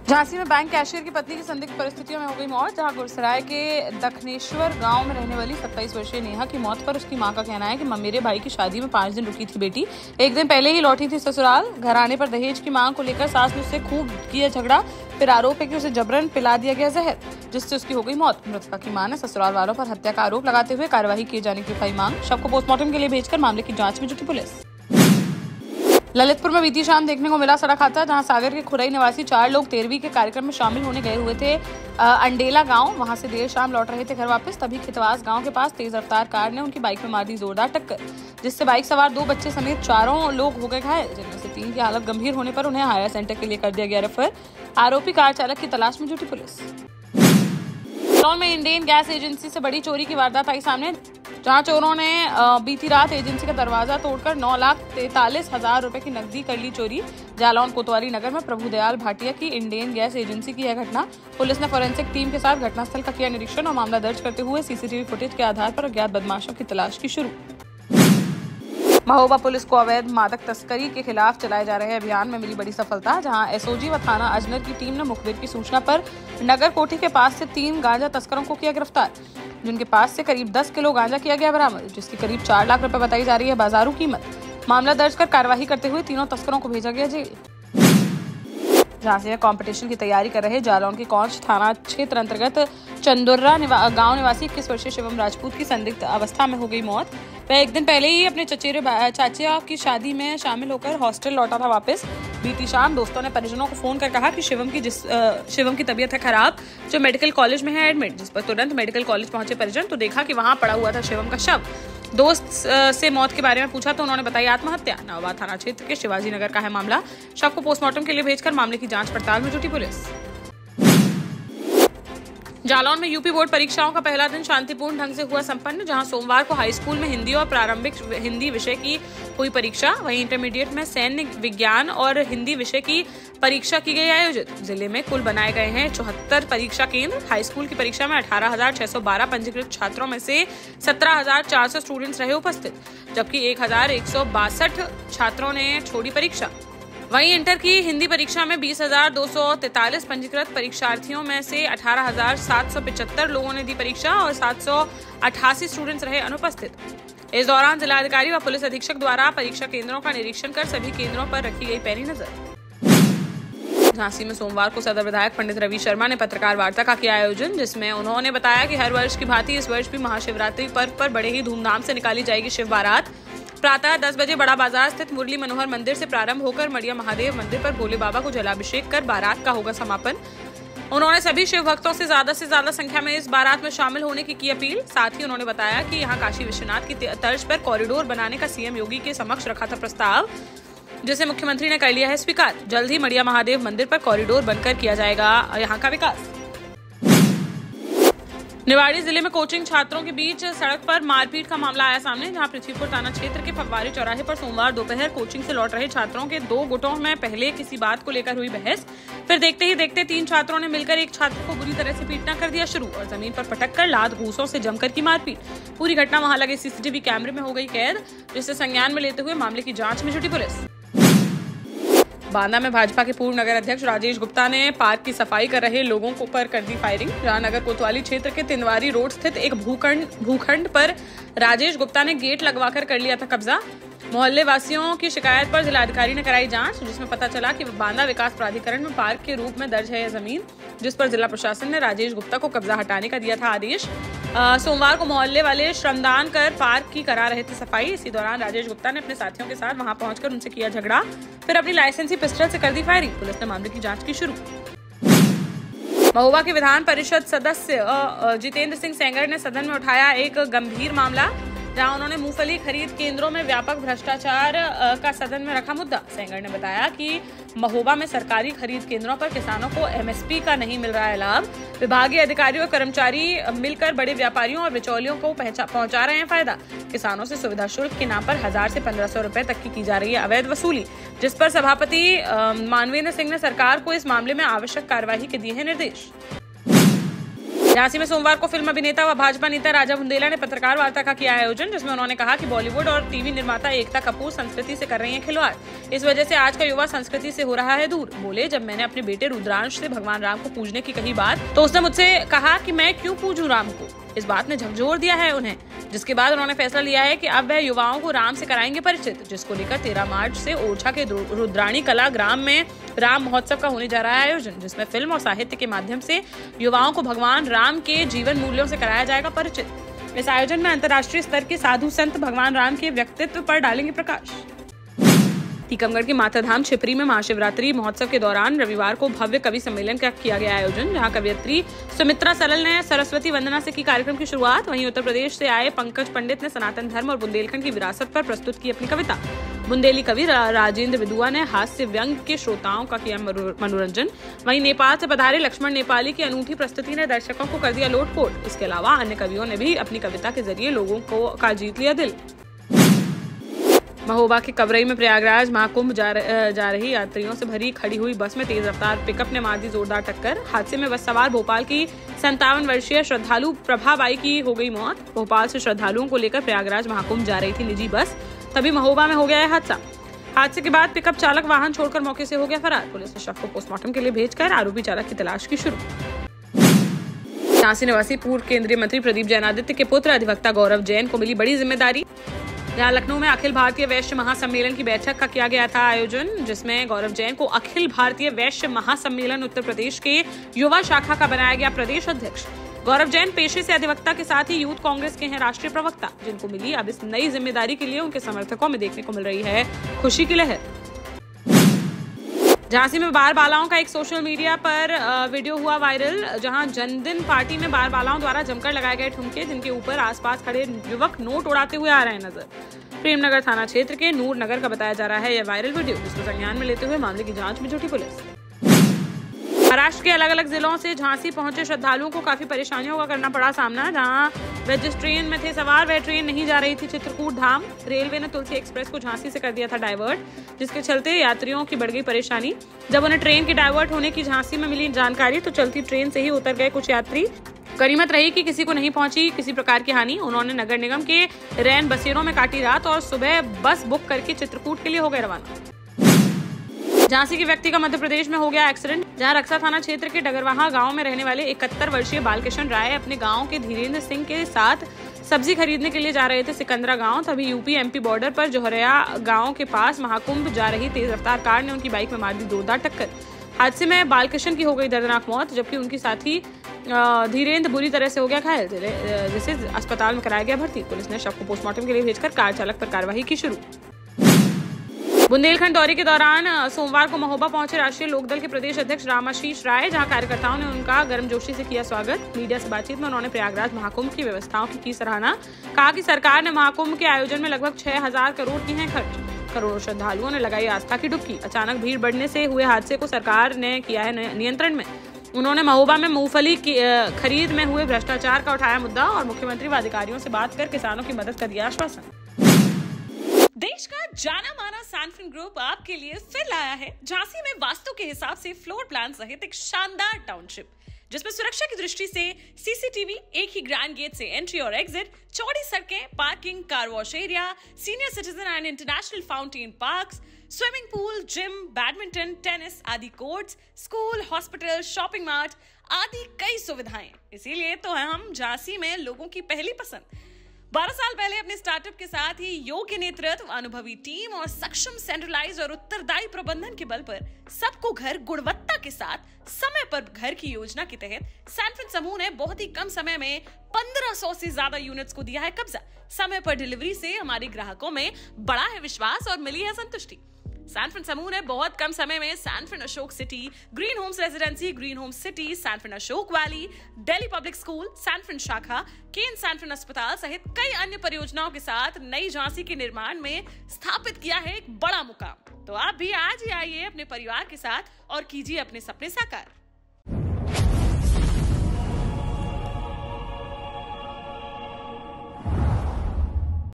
झांसी में bank cashier की पत्नी की संदिग्ध परिस्थितियों में हो गई मौत। जहां गुरसराय के दक्षिणेश्वर गांव में रहने वाली 27 वर्षीय नेहा की मौत पर उसकी मां का कहना है कि मेरे भाई की शादी में 5 दिन रुकी थी बेटी, एक दिन पहले ही लौटी थी ससुराल। घर आने पर दहेज की मांग को लेकर सास ने उससे खूब किया झगड़ा, फिर आरोप है कि उसे जबरन पिला दिया गया जहर, जिससे उसकी हो गई मौत। मृतका की मां ने ससुराल वालों पर हत्या का आरोप लगाते हुए कार्रवाई किए जाने की उठाई मांग। शव को पोस्टमार्टम के लिए भेजकर मामले की जांच में जुटी पुलिस। ललितपुर में बीती शाम देखने को मिला सड़क हादसा, जहां सागर के खुरई निवासी 4 लोग 13वीं के कार्यक्रम में शामिल होने गए हुए थे अंडेला गांव। वहां से देर शाम लौट रहे थे घर वापस, तभी खितवास गांव के पास तेज रफ्तार कार ने उनकी बाइक में मार दी जोरदार टक्कर, जिससे बाइक सवार 2 बच्चे समेत 4 लोग हो गए घायल, जिनमें से 3 की हालत गंभीर होने पर उन्हें हायर सेंटर के लिए कर दिया गया रेफर। आरोपी कार चालक की तलाश में जुटी पुलिस। जालौन में इंडियन गैस एजेंसी से बड़ी चोरी की वारदात आई सामने, जहां चोरों ने बीती रात एजेंसी का दरवाजा तोड़कर 9,43,000 रुपए की नकदी कर ली चोरी। जालौन कोतवाली नगर में प्रभुदयाल भाटिया की इंडियन गैस एजेंसी की यह घटना। पुलिस ने फोरेंसिक टीम के साथ घटनास्थल का किया निरीक्षण और मामला दर्ज करते हुए सीसीटीवी फुटेज के आधार पर अज्ञात बदमाशों की तलाश की शुरू। महोबा पुलिस को अवैध मादक तस्करी के खिलाफ चलाए जा रहे अभियान में मिली बड़ी सफलता, जहां एसओजी व थाना अजनर की टीम ने मुखबिर की सूचना पर नगर कोठी के पास से 3 गांजा तस्करों को किया गिरफ्तार, जिनके पास से करीब 10 किलो गांजा किया गया बरामद, जिसकी करीब 4 लाख रुपए बताई जा रही है बाजारू कीमत। मामला दर्ज कर कार्रवाई करते हुए तीनों तस्करों को भेजा गया जेल। झांसी में कंपटीशन की तैयारी कर रहे जालौन के कौंच थाना क्षेत्र अंतर्गत चंदुर्रा गांव निवासी 21 वर्षीय शिवम राजपूत की संदिग्ध अवस्था में हो गई मौत। वह एक दिन पहले ही अपने चचेरे चाचा की शादी में शामिल होकर हॉस्टल लौटा था वापस। बीती शाम दोस्तों ने परिजनों को फोन कर कहा कि शिवम की तबीयत है खराब, जो मेडिकल कॉलेज में है एडमिट, जिस पर तुरंत मेडिकल कॉलेज पहुंचे परिजन तो देखा कि वहां पड़ा हुआ था शिवम का शव। दोस्त से मौत के बारे में पूछा तो उन्होंने बताया आत्महत्या। नवा थाना क्षेत्र के शिवाजी नगर का है मामला। शव को पोस्टमार्टम के लिए भेजकर मामले की जांच पड़ताल में जुटी पुलिस। जालौन में यूपी बोर्ड परीक्षाओं का पहला दिन शांतिपूर्ण ढंग से हुआ संपन्न, जहां सोमवार को हाई स्कूल में हिंदी और प्रारंभिक हिंदी विषय की हुई परीक्षा, वहीं इंटरमीडिएट में सैन्य विज्ञान और हिंदी विषय की परीक्षा की गई आयोजित। जिले में कुल बनाए गए हैं 74 परीक्षा केंद्र। हाई स्कूल की परीक्षा में 18,612 पंजीकृत छात्रों में से 17,400 स्टूडेंट्स रहे उपस्थित, जबकि 1,162 छात्रों ने छोड़ी परीक्षा। वहीं इंटर की हिंदी परीक्षा में 20,243 पंजीकृत परीक्षार्थियों में से 18,775 लोगों ने दी परीक्षा और 788 स्टूडेंट्स रहे अनुपस्थित। इस दौरान जिलाधिकारी व पुलिस अधीक्षक द्वारा परीक्षा केंद्रों का निरीक्षण कर सभी केंद्रों पर रखी गई पैनी नजर। झांसी में सोमवार को सदर विधायक पंडित रवि शर्मा ने पत्रकार वार्ता का किया आयोजन, जिसमें उन्होंने बताया कि हर वर्ष की भांति इस वर्ष भी महाशिवरात्रि पर्व पर बड़े ही धूमधाम से निकाली जाएगी शिव बारात। प्रातः 10 बजे बड़ा बाजार स्थित मुरली मनोहर मंदिर से प्रारंभ होकर मड़िया महादेव मंदिर पर भोले बाबा को जलाभिषेक कर बारात का होगा समापन। उन्होंने सभी शिव भक्तों से ज्यादा संख्या में इस बारात में शामिल होने की अपील। साथ ही उन्होंने बताया कि यहां काशी विश्वनाथ की तर्ज पर कॉरिडोर बनाने का सीएम योगी के समक्ष रखा था प्रस्ताव, जिसे मुख्यमंत्री ने कर लिया है स्वीकार। जल्द ही मड़िया महादेव मंदिर पर कॉरिडोर बनकर किया जाएगा यहाँ का विकास। निवाड़ी जिले में कोचिंग छात्रों के बीच सड़क पर मारपीट का मामला आया सामने, जहां पृथ्वीपुर थाना क्षेत्र के फव्वारी चौराहे पर सोमवार दोपहर कोचिंग से लौट रहे छात्रों के 2 गुटों में पहले किसी बात को लेकर हुई बहस, फिर देखते ही देखते 3 छात्रों ने मिलकर एक छात्र को बुरी तरह से पीटना कर दिया शुरू और जमीन पर पटक कर लात घूंसों से जमकर की मारपीट। पूरी घटना वहां लगे सीसीटीवी कैमरे में हो गई कैद, जिसे संज्ञान में लेते हुए मामले की जांच में जुटी पुलिस। बांदा में भाजपा के पूर्व नगर अध्यक्ष राजेश गुप्ता ने पार्क की सफाई कर रहे लोगों को पर कर दी फायरिंग। नगर कोतवाली क्षेत्र के तिनवारी रोड स्थित एक भूखंड पर राजेश गुप्ता ने गेट लगवाकर कर लिया था कब्जा। मोहल्ले वासियों की शिकायत पर जिलाधिकारी ने कराई जांच, जिसमें पता चला कि बांदा विकास प्राधिकरण में पार्क के रूप में दर्ज है यह जमीन, जिस पर जिला प्रशासन ने राजेश गुप्ता को कब्जा हटाने का दिया था आदेश। सोमवार को मोहल्ले वाले श्रमदान कर पार्क की करा रहे थे सफाई। इसी दौरान राजेश गुप्ता ने अपने साथियों के साथ वहां पहुंचकर उनसे किया झगड़ा, फिर अपनी लाइसेंसी पिस्टल से कर दी फायरिंग। पुलिस ने मामले की जांच की शुरू। महोबा के विधान परिषद सदस्य जितेंद्र सिंह सेंगर ने सदन में उठाया एक गंभीर मामला, जहां उन्होंने मूंगफली खरीद केंद्रों में व्यापक भ्रष्टाचार का सदन में रखा मुद्दा। सेंगर ने बताया कि महोबा में सरकारी खरीद केंद्रों पर किसानों को एमएसपी का नहीं मिल रहा है लाभ। विभागीय अधिकारियों और कर्मचारी मिलकर बड़े व्यापारियों और बिचौलियों को पहुंचा रहे हैं फायदा। किसानों से सुविधा शुल्क के नाम पर 1000 से 1500 रुपए तक की जा रही है अवैध वसूली, जिस पर सभापति मानवेंद्र सिंह ने सरकार को इस मामले में आवश्यक कार्यवाही के दिए हैं निर्देश। झांसी में सोमवार को फिल्म अभिनेता व भाजपा नेता राजा बुंदेला ने पत्रकार वार्ता का किया आयोजन, जिसमें उन्होंने कहा कि बॉलीवुड और टीवी निर्माता एकता कपूर संस्कृति से कर रही हैं खिलवाड़। इस वजह से आज का युवा संस्कृति से हो रहा है दूर। बोले, जब मैंने अपने बेटे रुद्रांश से भगवान राम को पूजने की कही बात तो उसने मुझसे कहा कि मैं क्यों पूजूं राम को। इस बात ने झकझोर दिया है उन्हें, जिसके बाद उन्होंने फैसला लिया है कि अब वह युवाओं को राम से कराएंगे परिचित, जिसको लेकर 13 मार्च से ओरछा के रुद्राणी कला ग्राम में राम महोत्सव का होने जा रहा है आयोजन, जिसमें फिल्म और साहित्य के माध्यम से युवाओं को भगवान राम के जीवन मूल्यों से कराया जाएगा परिचित। इस आयोजन में अंतर्राष्ट्रीय स्तर के साधु संत भगवान राम के व्यक्तित्व पर डालेंगे प्रकाश। टीकमगढ़ के माताधाम छिपरी में महाशिवरात्रि महोत्सव के दौरान रविवार को भव्य कवि सम्मेलन का किया गया आयोजन, जहां कवियत्री सुमित्रा सलल ने सरस्वती वंदना से की कार्यक्रम की शुरुआत। वहीं उत्तर प्रदेश से आए पंकज पंडित ने सनातन धर्म और बुंदेलखंड की विरासत पर प्रस्तुत की अपनी कविता। बुंदेली कवि राजेंद्र विदुआ ने हास्य व्यंग के श्रोताओं का किया मनोरंजन। वहीं नेपाल से पधारे लक्ष्मण नेपाली की अनूठी प्रस्तुति ने दर्शकों को कर दिया लोटपोट। इसके अलावा अन्य कवियों ने भी अपनी कविता के जरिए लोगों का जीत लिया दिल। महोबा के कवरई में प्रयागराज महाकुंभ जा रही यात्रियों से भरी खड़ी हुई बस में तेज रफ्तार पिकअप ने मार दी जोरदार टक्कर। हादसे में बस सवार भोपाल की 57 वर्षीय श्रद्धालु प्रभाबाई की हो गई मौत। भोपाल से श्रद्धालुओं को लेकर प्रयागराज महाकुंभ जा रही थी निजी बस, तभी महोबा में हो गया हादसा। हादसे के बाद पिकअप चालक वाहन छोड़कर मौके से हो गया फरार। पुलिस ने शव को पोस्टमार्टम के लिए भेजकर आरोपी चालक की तलाश की शुरू। झांसी निवासी पूर्व केंद्रीय मंत्री प्रदीप जैनादित्य के पुत्र अधिवक्ता गौरव जैन को मिली बड़ी जिम्मेदारी। यहाँ लखनऊ में अखिल भारतीय वैश्य महासम्मेलन की बैठक का किया गया था आयोजन, जिसमें गौरव जैन को अखिल भारतीय वैश्य महासम्मेलन उत्तर प्रदेश के युवा शाखा का बनाया गया प्रदेश अध्यक्ष। गौरव जैन पेशे से अधिवक्ता के साथ ही यूथ कांग्रेस के हैं राष्ट्रीय प्रवक्ता, जिनको मिली अब इस नई जिम्मेदारी के लिए उनके समर्थकों में देखने को मिल रही है खुशी की लहर। झांसी में बार बालाओं का एक सोशल मीडिया पर वीडियो हुआ वायरल, जहां जन्मदिन पार्टी में बार बालाओं द्वारा जमकर लगाए गए ठुमके, जिनके ऊपर आसपास खड़े युवक नोट उड़ाते हुए आ रहे हैं नजर। प्रेमनगर थाना क्षेत्र के नूर नगर का बताया जा रहा है यह वायरल वीडियो, जिसको संज्ञान में लेते हुए मामले की जांच में जुटी पुलिस। महाराष्ट्र के अलग अलग जिलों से झांसी पहुंचे श्रद्धालुओं को काफी परेशानियों का करना पड़ा सामना। जहां वे जिस ट्रेन में थे सवार, वह ट्रेन नहीं जा रही थी चित्रकूट धाम। रेलवे ने तुलसी एक्सप्रेस को झांसी से कर दिया था डाइवर्ट, जिसके चलते यात्रियों की बढ़ गई परेशानी। जब उन्हें ट्रेन के डाइवर्ट होने की झांसी में मिली जानकारी तो चलती ट्रेन से ही उतर गए कुछ यात्री। गनीमत रही कि किसी को नहीं पहुंची किसी प्रकार की हानि। उन्होंने नगर निगम के रैन बसेरों में काटी रात और सुबह बस बुक करके चित्रकूट के लिए हो गए रवाना। झांसी के व्यक्ति का मध्य प्रदेश में हो गया एक्सीडेंट, जहां रक्सा थाना क्षेत्र के डगरवाहा गांव में रहने वाले 71 वर्षीय बालकिशन राय अपने गांव के धीरेन्द्र सिंह के साथ सब्जी खरीदने के लिए जा रहे थे सिकंदरा गांव। तभी यूपी एमपी बॉर्डर पर जोहरिया गांव के पास महाकुंभ जा रही तेज रफ्तार कार ने उनकी बाइक में मार दी जोरदार टक्कर। हादसे में बालकिशन की हो गई दर्दनाक मौत, जबकि उनकी साथी धीरेन्द्र बुरी तरह से हो गया घायल, जिसे अस्पताल में कराया गया भर्ती। पुलिस ने शव को पोस्टमार्टम के लिए भेजकर कार चालक पर कार्रवाई की शुरू। बुंदेलखंड दौरे के दौरान सोमवार को महोबा पहुंचे राष्ट्रीय लोकदल के प्रदेश अध्यक्ष रामाशीष राय, जहां कार्यकर्ताओं ने उनका गर्मजोशी से किया स्वागत। मीडिया से बातचीत में उन्होंने प्रयागराज महाकुंभ की व्यवस्थाओं की सराहना। कहा कि सरकार ने महाकुंभ के आयोजन में लगभग 6000 करोड़ की है खर्च। करोड़ों श्रद्धालुओं ने लगाई आस्था की डुबकी। अचानक भीड़ बढ़ने से हुए हादसे को सरकार ने किया है नियंत्रण में। उन्होंने महोबा में मूंगफली की खरीद में हुए भ्रष्टाचार का उठाया मुद्दा और मुख्यमंत्री व अधिकारियों से बात कर किसानों की मदद का दिया आश्वासन। देश का जाना माना सैनफिन ग्रुप आपके लिए फिर लाया है झांसी में वास्तु के हिसाब से फ्लोर प्लान सहित एक शानदार टाउनशिप, जिसमें सुरक्षा की दृष्टि से सीसीटीवी, एक ही ग्रैंड गेट से एंट्री और एग्जिट, चौड़ी सड़कें, parking, car wash area, senior citizen and international fountain parks, swimming pool, gym, badminton, tennis आदि courts, school, hospital, shopping mart आदि कई सुविधाएं। इसीलिए तो हम झांसी में लोगों की पहली पसंद। 12 साल पहले अपने स्टार्टअप के साथ ही योग्य नेतृत्व, अनुभवी टीम और सक्षम सेंट्रलाइज और उत्तरदायी प्रबंधन के बल पर सबको घर गुणवत्ता के साथ समय पर घर की योजना के तहत सैनफिन समूह ने बहुत ही कम समय में 1500 से ज्यादा यूनिट्स को दिया है कब्जा। समय पर डिलीवरी से हमारे ग्राहकों में बड़ा है विश्वास और मिली है संतुष्टि। सैनफिन समूह ने बहुत कम समय में Sanfin Ashok city, green homes residency, green homes city, Sanfin Ashok valley, Delhi public school, Sanfin शाखा, केन सैनफिन अस्पताल सहित कई अन्य परियोजनाओं के साथ नई झांसी के निर्माण में स्थापित किया है एक बड़ा मुकाम। तो आप भी आज ही आइए अपने परिवार के साथ और कीजिए अपने सपने साकार।